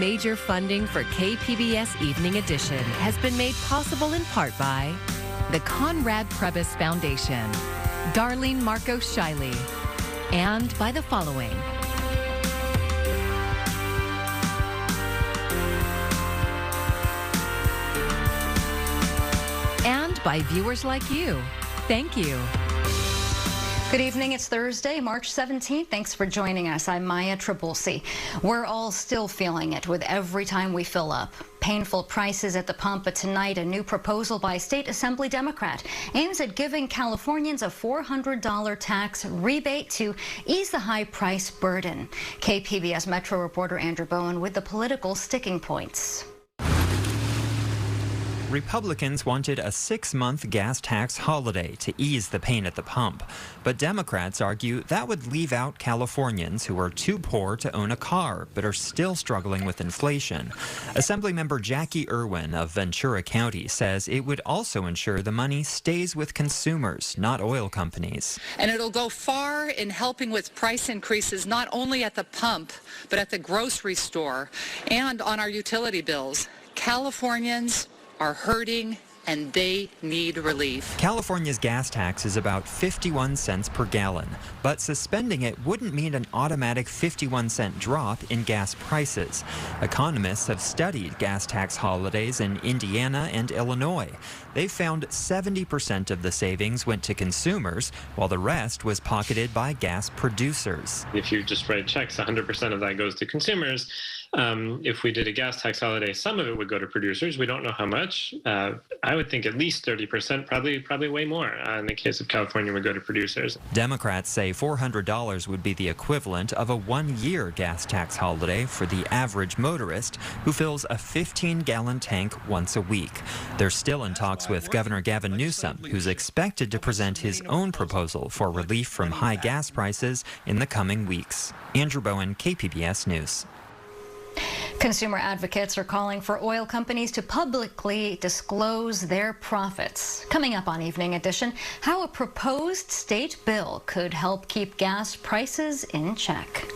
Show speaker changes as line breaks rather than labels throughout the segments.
Major funding for KPBS Evening Edition has been made possible in part by the Conrad Prebys Foundation, Darlene Marcos Shiley, and by the following. And by viewers like you. Thank you.
Good evening. It's Thursday, March 17th. Thanks for joining us. I'm Maya Trabulsi. We're all still feeling it with every time we fill up. Painful prices at the pump, but tonight a new proposal by State Assembly Democrat aims at giving Californians a $400 tax rebate to ease the high price burden. KPBS Metro reporter Andrew Bowen with the political sticking points.
Republicans wanted a 6-month gas tax holiday to ease the pain at the pump. But Democrats argue that would leave out Californians who are too poor to own a car but are still struggling with inflation. Assemblymember Jackie Irwin of Ventura County says it would also ensure the money stays with consumers, not oil companies.
And it'll go far in helping with price increases not only at the pump, but at the grocery store and on our utility bills. Californians are hurting and they need relief.
California's gas tax is about 51 cents per gallon, but suspending it wouldn't mean an automatic 51-cent drop in gas prices. Economists have studied gas tax holidays in Indiana and Illinois. They found 70% of the savings went to consumers, while the rest was pocketed by gas producers.
If you just write checks, 100% of that goes to consumers. If we did a gas tax holiday, some of it would go to producers. We don't know how much. I would think at least 30%, probably way more. In the case of California, would go to producers.
Democrats say $400 would be the equivalent of a 1-year gas tax holiday for the average motorist who fills a 15-gallon tank once a week. They're still in talks with Governor Gavin Newsom, who's expected to present his own proposal for relief from high gas prices in the coming weeks. Andrew Bowen, KPBS News.
Consumer advocates are calling for oil companies to publicly disclose their profits. Coming up on Evening Edition, how a proposed state bill could help keep gas prices in check.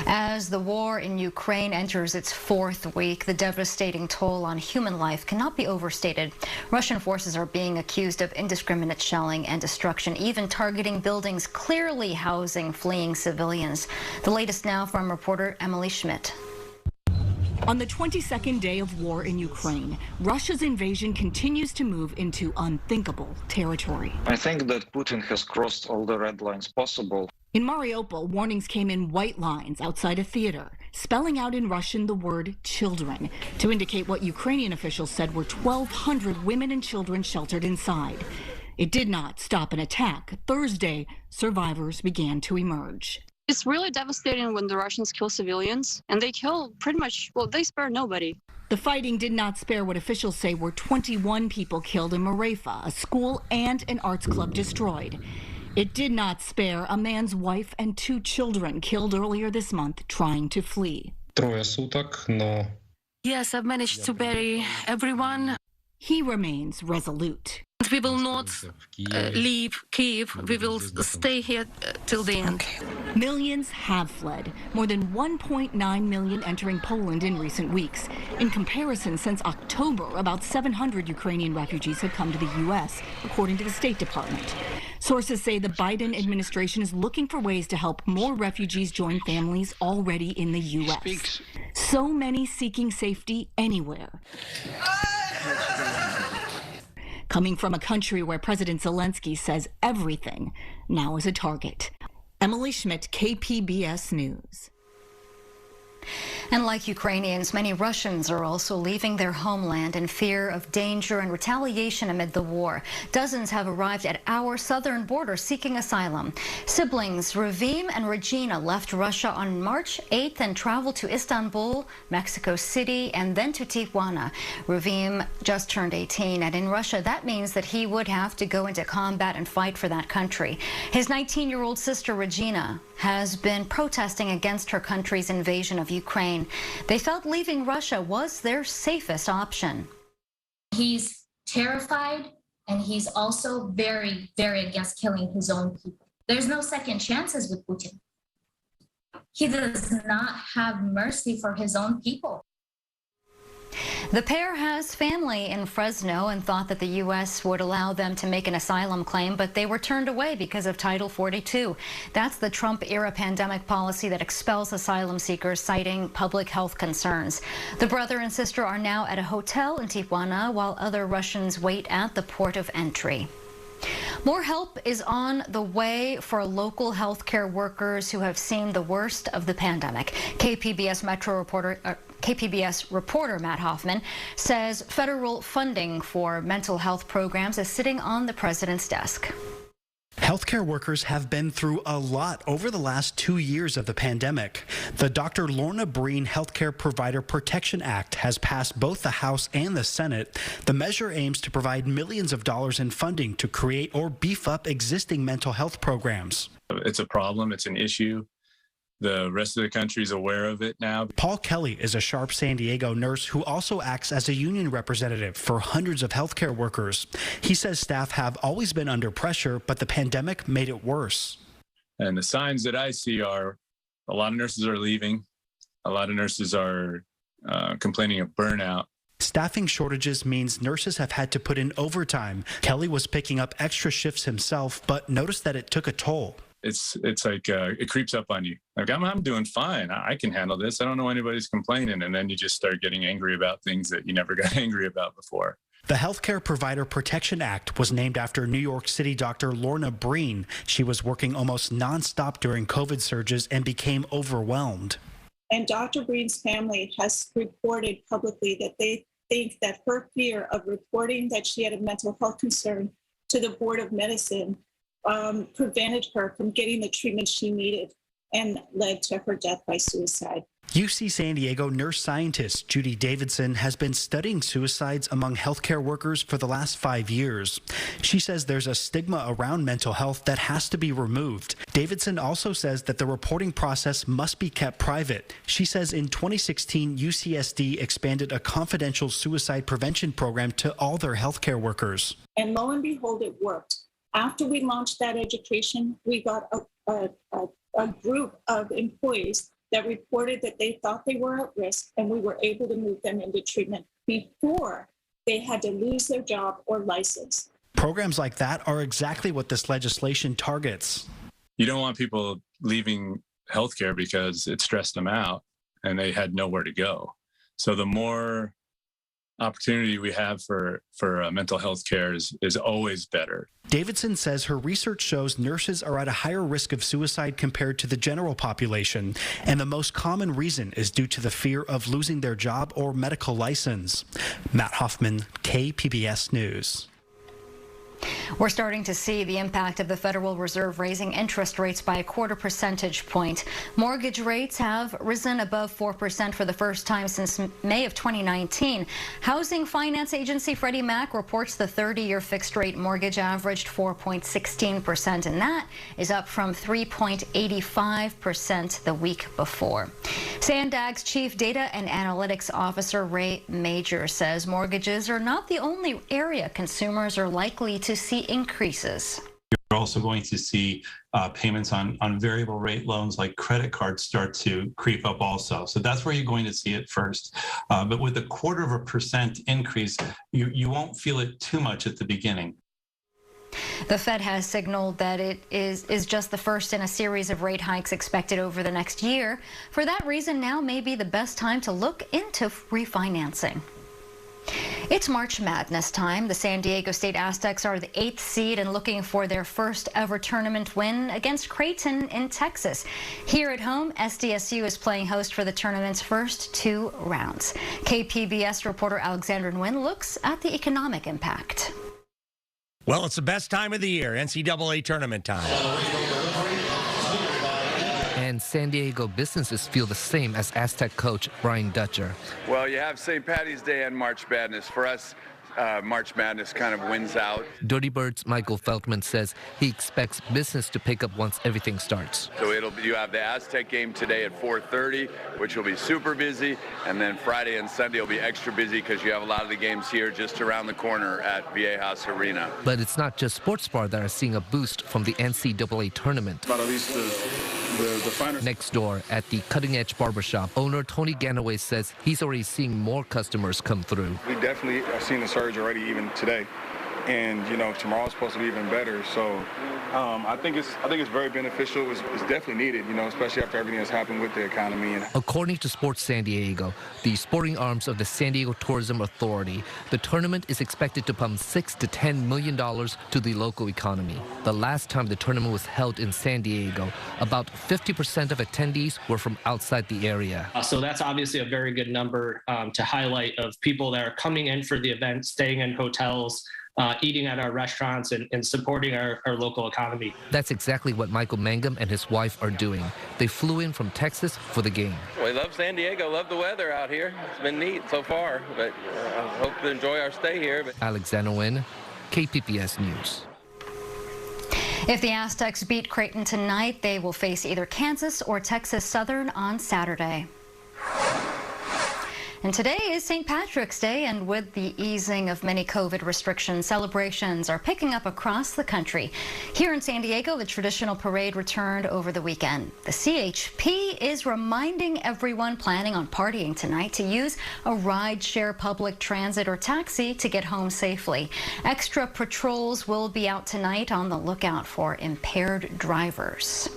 As the war in Ukraine enters its 4th week, the devastating toll on human life cannot be overstated. Russian forces are being accused of indiscriminate shelling and destruction, even targeting buildings clearly housing fleeing civilians. The latest now from reporter Emily Schmidt.
On the 22nd day of war in Ukraine, Russia's invasion continues to move into unthinkable territory.
I think that Putin has crossed all the red lines possible.
In Mariupol, warnings came in white lines outside a theater, spelling out in Russian the word children to indicate what Ukrainian officials said were 1,200 women and children sheltered inside. It did not stop an attack. Thursday, survivors began to emerge.
It's really devastating when the Russians kill civilians, and they kill pretty much, well, they spare nobody.
The fighting did not spare what officials say were 21 people killed in Mariupol, a school and an arts club destroyed. It did not spare a man's wife and 2 children killed earlier this month trying to flee.
Yes, I've managed to bury everyone.
He remains resolute.
We will not leave Kyiv. We will stay here till the end.
Millions have fled, more than 1.9 million entering Poland in recent weeks. In comparison, since October, about 700 Ukrainian refugees have come to the U.S., according to the State Department. Sources say the Biden administration is looking for ways to help more refugees join families already in the U.S. So many seeking safety anywhere. Coming from a country where President Zelensky says everything now is a target. Emily Schmidt, KPBS News.
And like Ukrainians, many Russians are also leaving their homeland in fear of danger and retaliation amid the war. Dozens have arrived at our southern border seeking asylum. Siblings Ravim and Regina left Russia on March 8th and traveled to Istanbul, Mexico City, and then to Tijuana. Ravim just turned 18, and in Russia, that means that he would have to go into combat and fight for that country. His 19-year-old sister, Regina, has been protesting against her country's invasion of Ukraine. They felt leaving Russia was their safest option.
He's terrified, and he's also very, very against killing his own people. There's no second chances with Putin. He does not have mercy for his own people.
The pair has family in Fresno and thought that the U.S. would allow them to make an asylum claim, but they were turned away because of Title 42. That's the Trump-era pandemic policy that expels asylum seekers, citing public health concerns. The brother and sister are now at a hotel in Tijuana, while other Russians wait at the port of entry. More help is on the way for local healthcare workers who have seen the worst of the pandemic. KPBS reporter Matt Hoffman says federal funding for mental health programs is sitting on the president's desk.
Healthcare workers have been through a lot over the last 2 years of the pandemic. The Dr. Lorna Breen Healthcare Provider Protection Act has passed both the House and the Senate. The measure aims to provide millions of dollars in funding to create or beef up existing mental health programs.
It's a problem. It's an issue. The rest of the country is aware of it now.
Paul Kelly is a Sharp San Diego nurse who also acts as a union representative for hundreds of healthcare workers. He says staff have always been under pressure, but the pandemic made it worse.
And the signs that I see are a lot of nurses are leaving. A lot of nurses are complaining of burnout.
Staffing shortages means nurses have had to put in overtime. Kelly was picking up extra shifts himself, but noticed that it took a toll.
It's like it creeps up on you. Like, I'm doing fine. I can handle this. I don't know anybody's complaining. And then you just start getting angry about things that you never got angry about before.
The Healthcare Provider Protection Act was named after New York City Dr. Lorna Breen. She was working almost nonstop during COVID surges and became overwhelmed.
And Dr. Breen's family has reported publicly that they think that her fear of reporting that she had a mental health concern to the Board of Medicine prevented her from getting the treatment she needed and led to her death by suicide.
UC San Diego nurse scientist Judy Davidson has been studying suicides among healthcare workers for the last 5 years. She says there's a stigma around mental health that has to be removed. Davidson also says that the reporting process must be kept private. She says in 2016, UCSD expanded a confidential suicide prevention program to all their healthcare workers.
And lo and behold, it worked. After we launched that education, we got a group of employees that reported that they thought they were at risk, and we were able to move them into treatment before they had to lose their job or license.
Programs like that are exactly what this legislation targets.
You don't want people leaving healthcare because it stressed them out and they had nowhere to go. So the more opportunity we have for mental health care is always better.
Davidson says her research shows nurses are at a higher risk of suicide compared to the general population, and the most common reason is due to the fear of losing their job or medical license. Matt Hoffman, KPBS News.
We're starting to see the impact of the Federal Reserve raising interest rates by a 1/4 percentage point. Mortgage rates have risen above 4% for the first time since May of 2019. Housing finance agency Freddie Mac reports the 30-year fixed-rate mortgage averaged 4.16%, and that is up from 3.85% the week before. Sandag's Chief Data and Analytics Officer Ray Major says mortgages are not the only area consumers are likely to see increases.
You're also going to see payments on variable rate loans like credit cards start to creep up also. So that's where you're going to see it first. But with a 1/4% increase, you won't feel it too much at the beginning.
The Fed has signaled that it is just the first in a series of rate hikes expected over the next year. For that reason, now may be the best time to look into refinancing. It's March Madness time. The San Diego State Aztecs are the 8th seed and looking for their first ever tournament win against Creighton in Texas. Here at home, SDSU is playing host for the tournament's first 2 rounds. KPBS reporter Alexander Nguyen looks at the economic impact.
Well, it's the best time of the year, NCAA tournament time.
And San Diego businesses feel the same as Aztec coach Brian Dutcher.
Well, you have St. Patty's Day and March Madness. For us, March Madness kind of wins out.
Dirty Birds' Michael Feldman says he expects business to pick up once everything starts.
So you have the Aztec game today at 4:30, which will be super busy, and then Friday and Sunday will be extra busy because you have a lot of the games here just around the corner at Viejas Arena.
But it's not just sports bars that are seeing a boost from the NCAA tournament. Next door at the Cutting Edge Barbershop, owner Tony Ganaway says he's already seeing more customers come through.
We definitely are seeing the surge already even today. And, tomorrow's supposed to be even better. So I think it's very beneficial. It's definitely needed, especially after everything that's happened with the economy.
According to Sports San Diego, the sporting arms of the San Diego Tourism Authority, the tournament is expected to pump $6 to $10 million to the local economy. The last time the tournament was held in San Diego, about 50% of attendees were from outside the area.
So that's obviously a very good number to highlight of people that are coming in for the event, staying in hotels, eating at our restaurants and supporting our local economy.
That's exactly what Michael Mangum and his wife are doing. They flew in from Texas for the game.
We love San Diego, love the weather out here. It's been neat so far, but I hope to enjoy our stay here.
Alexander Nguyen, KPBS News.
If the Aztecs beat Creighton tonight, they will face either Kansas or Texas Southern on Saturday. And today is St. Patrick's Day, and with the easing of many COVID restrictions, celebrations are picking up across the country. Here in San Diego, the traditional parade returned over the weekend. The CHP is reminding everyone planning on partying tonight to use a ride-share public transit or taxi to get home safely. Extra patrols will be out tonight on the lookout for impaired drivers.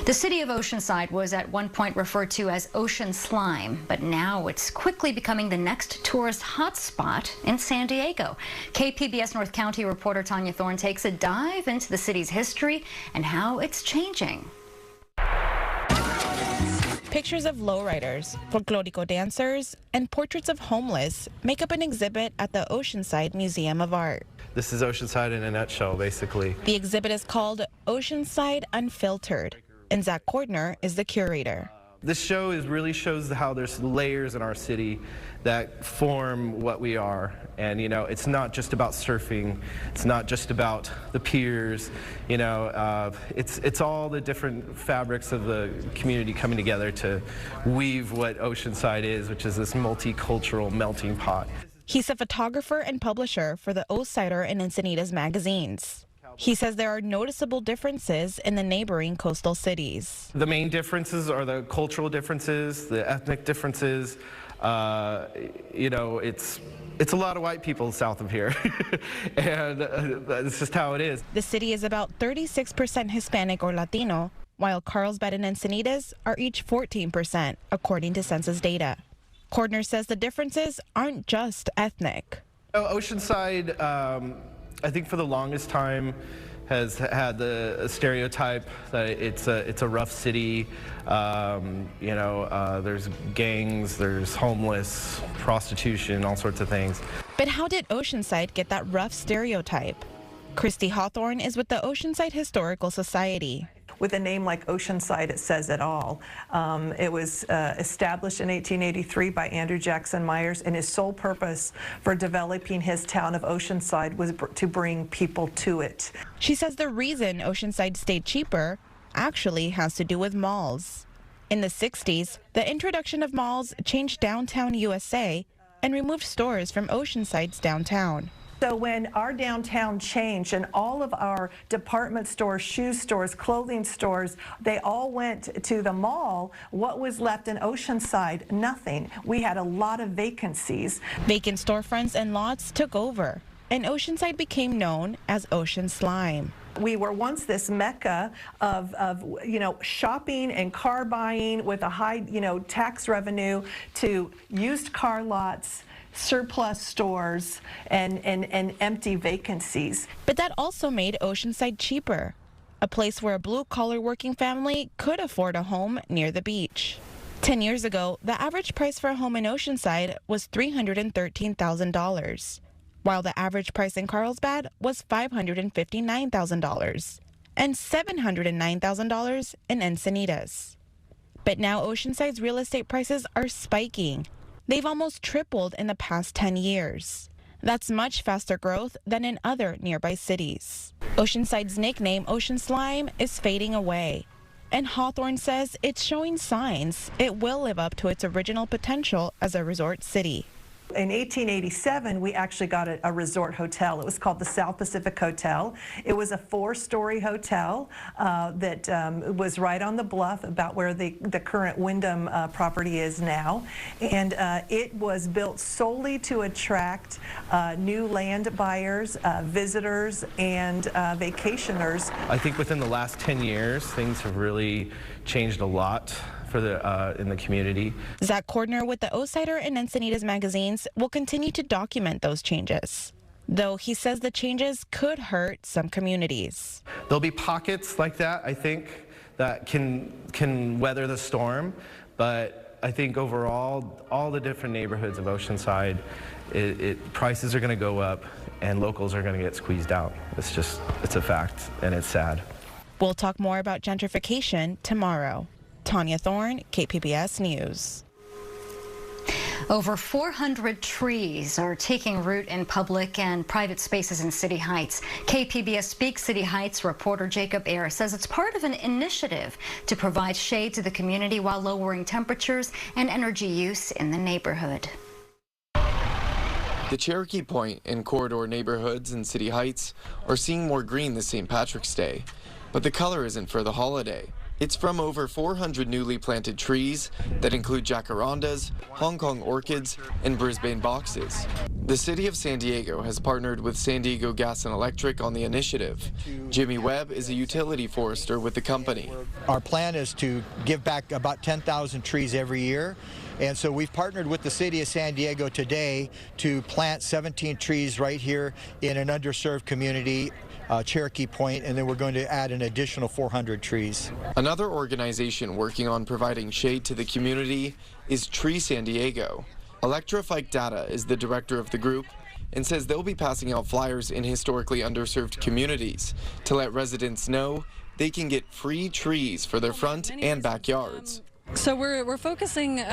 The city of Oceanside was at one point referred to as Ocean Slime, but now it's quickly becoming the next tourist hotspot in San Diego. KPBS North County reporter Tanya Thorne takes a dive into the city's history and how it's changing.
Pictures of lowriders, folklorico dancers, and portraits of homeless make up an exhibit at the Oceanside Museum of Art.
This is Oceanside in a nutshell, basically.
The exhibit is called Oceanside Unfiltered, and Zach Cordner is the curator.
This show really shows how there's layers in our city that form what we are. And, it's not just about surfing. It's not just about the piers. It's all the different fabrics of the community coming together to weave what Oceanside is, which is this multicultural melting pot.
He's a photographer and publisher for the Oathsider and Encinitas magazines. He says there are noticeable differences in the neighboring coastal cities.
The main differences are the cultural differences, the ethnic differences. It's a lot of white people south of here, and that's just how it is.
The city is about 36% Hispanic or Latino, while Carlsbad and Encinitas are each 14%, according to census data. Cordner says the differences aren't just ethnic.
Oceanside, I think for the longest time, has had the stereotype that it's a rough city. There's gangs, there's homeless, prostitution, all sorts of things.
But how did Oceanside get that rough stereotype? Christy Hawthorne is with the Oceanside Historical Society.
With a name like Oceanside, it says it all. It was established in 1883 by Andrew Jackson Myers, and his sole purpose for developing his town of Oceanside was to bring people to it.
She says the reason Oceanside stayed cheaper actually has to do with malls. In the 60s, the introduction of malls changed downtown USA and removed stores from Oceanside's downtown.
So when our downtown changed and all of our department stores, shoe stores, clothing stores, they all went to the mall, what was left in Oceanside? Nothing. We had a lot of vacancies.
Vacant storefronts and lots took over, and Oceanside became known as Ocean Slime.
We were once this mecca of shopping and car buying with a high, tax revenue to used car lots, surplus stores, and empty vacancies.
But that also made Oceanside cheaper, a place where a blue-collar working family could afford a home near the beach. 10 years ago, the average price for a home in Oceanside was $313,000, while the average price in Carlsbad was $559,000 and $709,000 in Encinitas. But now Oceanside's real estate prices are spiking. They've almost tripled in the past 10 years. That's much faster growth than in other nearby cities. Oceanside's nickname, Ocean Slime, is fading away. And Hawthorne says it's showing signs it will live up to its original potential as a resort city.
In 1887, we actually got a resort hotel. It was called the South Pacific Hotel. It was a 4-story hotel that was right on the bluff about where the current Wyndham property is now. And it was built solely to attract new land buyers, visitors, and vacationers.
I think within the last 10 years, things have really changed a lot for in the community.
Zach Cordner with the Oceanside and Encinitas magazines will continue to document those changes, though he says the changes could hurt some communities.
There'll be pockets like that, I think, that can weather the storm, but I think overall, all the different neighborhoods of Oceanside, prices are going to go up and locals are going to get squeezed out. It's a fact, and it's sad.
We'll talk more about gentrification tomorrow. Tanya Thorne, KPBS News.
Over 400 trees are taking root in public and private spaces in City Heights. KPBS Speaks City Heights reporter Jacob Ayer says it's part of an initiative to provide shade to the community while lowering temperatures and energy use in the neighborhood.
The Cherokee Point and corridor neighborhoods in City Heights are seeing more green this St. Patrick's Day, but the color isn't for the holiday. It's from over 400 newly planted trees that include jacarandas, Hong Kong orchids, and Brisbane boxes. The city of San Diego has partnered with San Diego Gas and Electric on the initiative. Jimmy Webb is a utility forester with the company.
Our plan is to give back about 10,000 trees every year. And so we've partnered with the city of San Diego today to plant 17 trees right here in an underserved community, Cherokee Point, and then we're going to add an additional 400 trees.
Another organization working on providing shade to the community is Tree San Diego. Electra Fike Data is the director of the group and says they'll be passing out flyers in historically underserved communities to let residents know they can get free trees for their front and backyards.
So we're focusing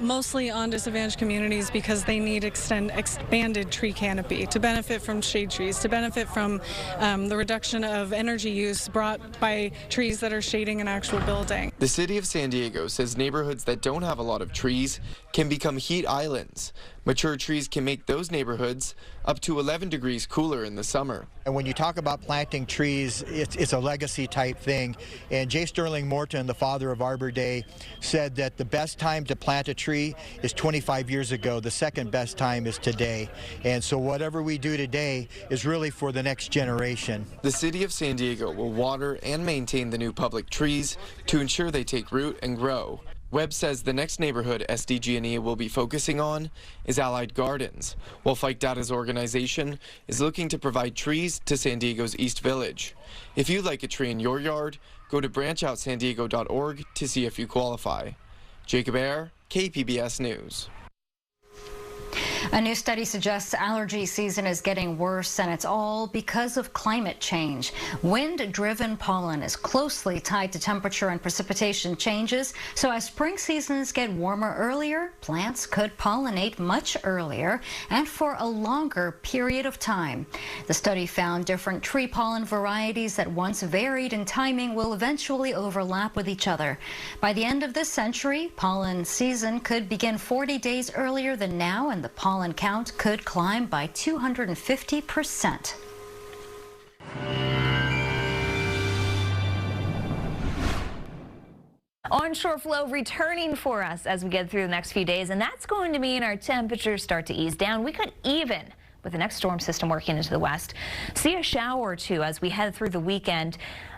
mostly on disadvantaged communities because they need expanded tree canopy to benefit from shade trees, to benefit from the reduction of energy use brought by trees that are shading an actual building.
The city of San Diego says neighborhoods that don't have a lot of trees can become heat islands. Mature trees can make those neighborhoods up to 11 degrees cooler in the summer.
And when you talk about planting trees, it's a legacy type thing. And J. Sterling Morton, the father of Arbor Day, said that the best time to plant a tree is 25 years ago. The second best time is today. And so whatever we do today is really for the next generation.
The city of San Diego will water and maintain the new public trees to ensure they take root and grow. Webb says the next neighborhood SDG&E will be focusing on is Allied Gardens, while Fike Data's organization is looking to provide trees to San Diego's East Village. If you'd like a tree in your yard, go to branchoutsandiego.org to see if you qualify. Jacob Ayer, KPBS News.
A new study suggests allergy season is getting worse, and it's all because of climate change. Wind-driven pollen is closely tied to temperature and precipitation changes, so as spring seasons get warmer earlier, plants could pollinate much earlier and for a longer period of time. The study found different tree pollen varieties that once varied in timing will eventually overlap with each other. By the end of this century, pollen season could begin 40 days earlier than now, and the pollen count could climb by 250%.
Onshore flow returning for us as we get through the next few days, and that's going to mean our temperatures start to ease down. We could even, with the next storm system working into the west, see a shower or two as we head through the weekend.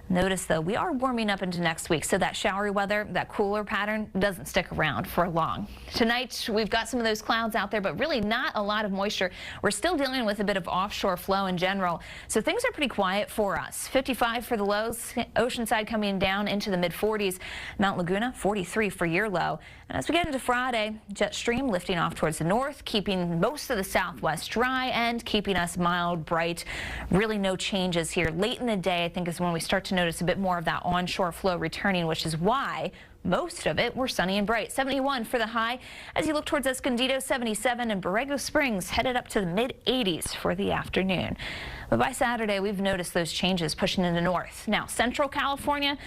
Notice, though, we are warming up into next week, so that showery weather, that cooler pattern, doesn't stick around for long. Tonight, we've got some of those clouds out there, but really not a lot of moisture. We're still dealing with a bit of offshore flow in general, so things are pretty quiet for us. 55 for the lows, Oceanside coming down into the mid-40s, Mount Laguna 43 for your low. And as we get into Friday, jet stream lifting off towards the north, keeping most of the southwest dry and keeping us mild, bright. Really no changes here. Late in the day, I think, is when we start to notice a bit more of that onshore flow returning, which is why Most of it were sunny and bright. 71 for the high as you look towards Escondido, 77, and Borrego Springs headed up to the mid-80s for the afternoon. But by Saturday, we've noticed those changes pushing into north. Now, Central California,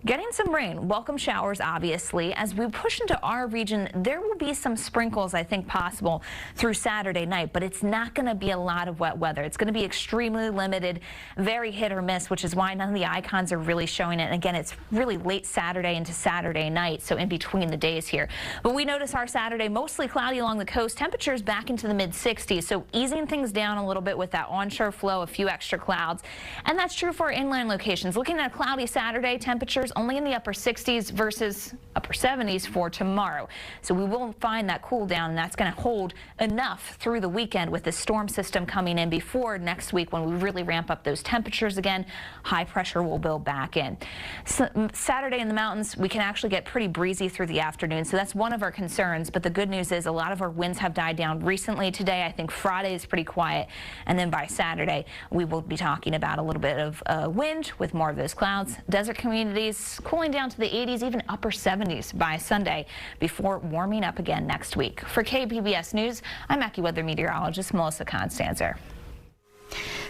getting some rain. Welcome showers, obviously. As we push into our region, there will be some sprinkles, I think, possible through Saturday night, but it's not going to be a lot of wet weather. It's going to be extremely limited, very hit or miss, which is why none of the icons are really showing it. And again, it's really late Saturday into Saturday night, so in between the days here. But we notice our Saturday mostly cloudy along the coast. Temperatures back into the mid-60s, so easing things down a little bit with that onshore flow, a few extra clouds. And that's true for our inland locations. Looking at a cloudy Saturday, temperatures only in the upper 60s versus upper 70s for tomorrow. So we will find that cool down, and that's going to hold enough through the weekend with the storm system coming in before next week when we really ramp up those temperatures again. High pressure will build back in. So Saturday in the mountains, we can actually get pretty breezy through the afternoon, so that's one of our concerns. But the good news is a lot of our winds have died down recently. Today, I think Friday is pretty quiet, and then by Saturday, we will be talking about a little bit of wind with more of those clouds. Desert communities cooling down to the 80s, even upper 70s by Sunday before warming up again next week. For KPBS News, I'm AccuWeather meteorologist Melissa Constanzer.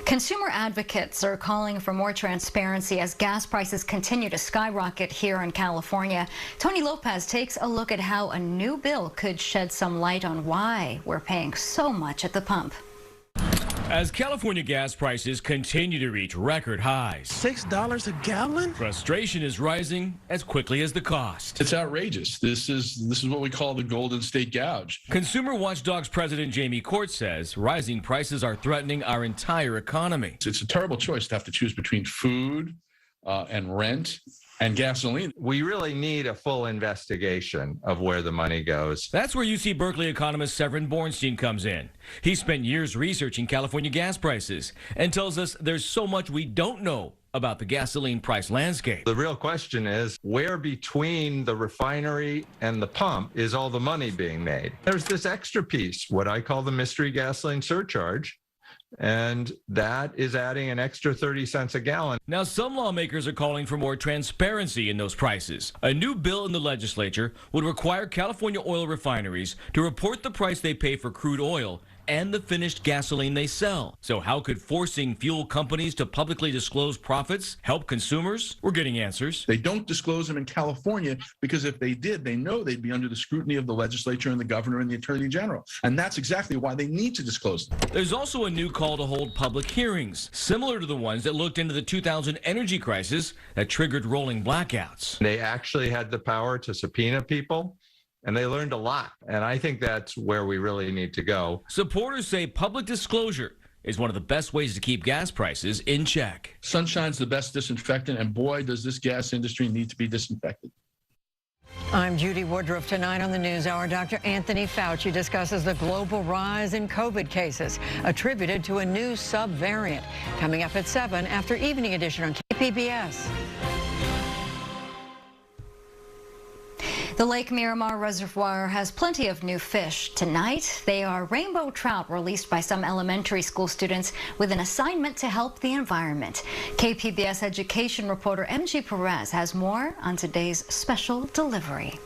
Consumer advocates are calling for more transparency as gas prices continue to skyrocket here in California. Tony Lopez takes a look at how a new bill could shed some light on why we're paying so much at the pump.
As California gas prices continue to reach record highs.
$6 a gallon?
Frustration is rising as quickly as the cost.
It's outrageous. This is what we call the Golden State Gouge.
Consumer Watchdog's President Jamie Court says rising prices are threatening our entire economy.
It's a terrible choice to have to choose between food and rent and gasoline.
We really need a full investigation of where the money goes.
That's where UC Berkeley economist Severin Bornstein comes in. He spent years researching California gas prices and tells us there's so much we don't know about the gasoline price landscape.
The real question is, where between the refinery and the pump is all the money being made? There's this extra piece, what I call the mystery gasoline surcharge, and that is adding an extra 30 cents a gallon.
Now, some lawmakers are calling for more transparency in those prices. A new bill in the legislature would require California oil refineries to report the price they pay for crude oil and the finished gasoline they sell. So how could forcing fuel companies to publicly disclose profits help consumers? We're getting answers.
They don't disclose them in California because if they did, they know they'd be under the scrutiny of the legislature and the governor and the attorney general. And that's exactly why they need to disclose them.
There's also a new call to hold public hearings, similar to the ones that looked into the 2000 energy crisis that triggered rolling blackouts.
They actually had the power to subpoena people, and they learned a lot. And I think that's where we really need to go.
Supporters say public disclosure is one of the best ways to keep gas prices in check.
Sunshine's the best disinfectant, and boy, does this gas industry need to be disinfected.
I'm Judy Woodruff. Tonight on the NewsHour, Dr. Anthony Fauci discusses the global rise in COVID cases attributed to a new subvariant. Coming up at 7 after Evening Edition on KPBS.
The Lake Miramar Reservoir has plenty of new fish. Tonight, they are rainbow trout released by some elementary school students with an assignment to help the environment. KPBS education reporter MG Perez has more on today's special delivery.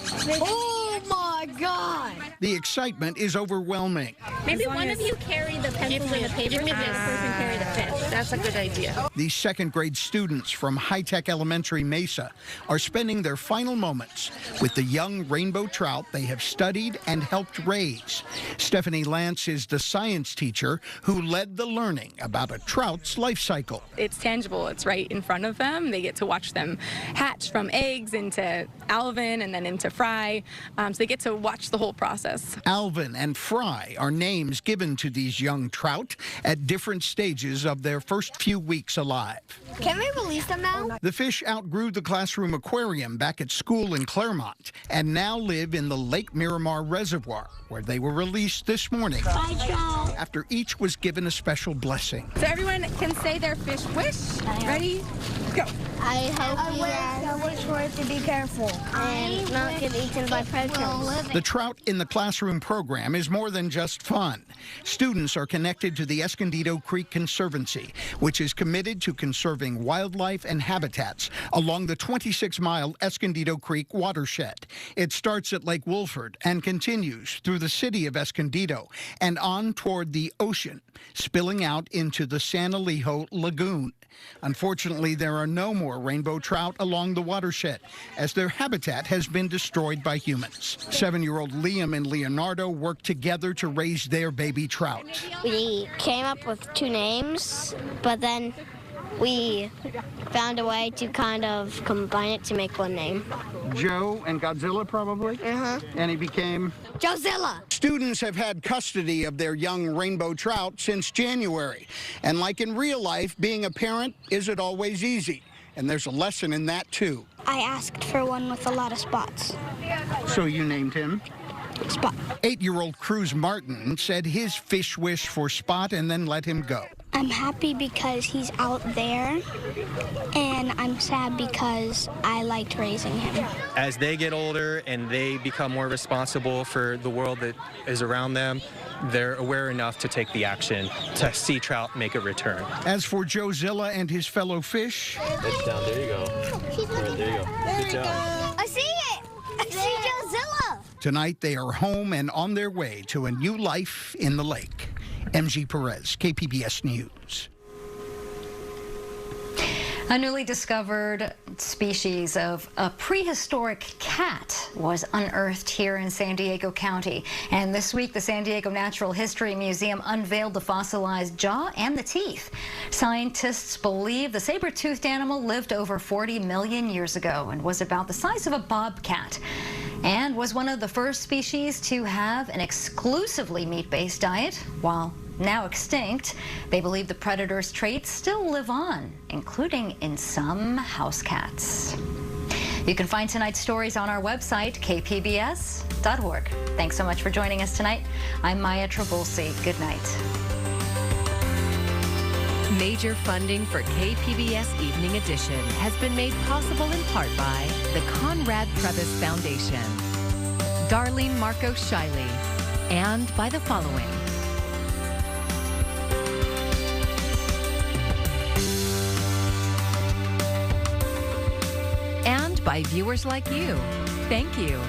Oh my God!
The excitement is overwhelming.
Maybe one of you carry the pencils and the paper, and the other person carry the fish. That's a good idea.
These second-grade students from High-Tech Elementary Mesa are spending their final moments with the young rainbow trout they have studied and helped raise. Stephanie Lance is the science teacher who led the learning about a trout's life cycle.
It's tangible. It's right in front of them. They get to watch them hatch from eggs into alvin and then into fry. So they get to watch the whole process.
Alvin and fry are names given to these young trout at different stages of their first few weeks alive.
Can we release them now?
The fish outgrew the classroom aquarium back at school in Claremont and now live in the Lake Miramar Reservoir, where they were released this morning after each was given a special blessing.
So everyone can say their fish wish. Ready? Go.
I wish for it to be careful and not get eaten by predators.
The trout in the classroom program is more than just fun. Students are connected to the Escondido Creek Conservancy, which is committed to conserving wildlife and habitats along the 26-mile Escondido Creek watershed. It starts at Lake Wolford and continues through the city of Escondido and on toward the ocean, spilling out into the San Elijo Lagoon. Unfortunately, there are no more rainbow trout along the watershed, as their habitat has been destroyed by humans. 7-year-old Liam and Leonardo worked together to raise their baby trout.
We came up with 2 names, but then we found a way to kind of combine it to make one name.
Joe and Godzilla, probably? And he became?
Joezilla.
Students have had custody of their young rainbow trout since January. And like in real life, being a parent isn't always easy. And there's a lesson in that, too.
I asked for one with a lot of spots.
So you named him?
Spot.
8-year-old Cruz Martin said his fish wish for Spot and then let him go.
I'm happy because he's out there, and I'm sad because I liked raising him.
As they get older and they become more responsible for the world that is around them, they're aware enough to take the action to see trout make a return.
As for Joezilla and his fellow fish...
It's down. There you go. There you go. Good job.
I see it! I see Joezilla!
Tonight, they are home and on their way to a new life in the lake. MG Perez, KPBS News.
A newly discovered species of a prehistoric cat was unearthed here in San Diego County. And this week, the San Diego Natural History Museum unveiled the fossilized jaw and the teeth. Scientists believe the saber-toothed animal lived over 40 million years ago and was about the size of a bobcat, and was one of the first species to have an exclusively meat-based diet. While now extinct, they believe the predator's traits still live on, including in some house cats. You can find tonight's stories on our website, kpbs.org. Thanks so much for joining us tonight. I'm Maya Trabulsi. Good night.
Major funding for KPBS Evening Edition has been made possible in part by the Conrad Previs Foundation, Darlene Marco Shiley, and by the following. And by viewers like you. Thank you.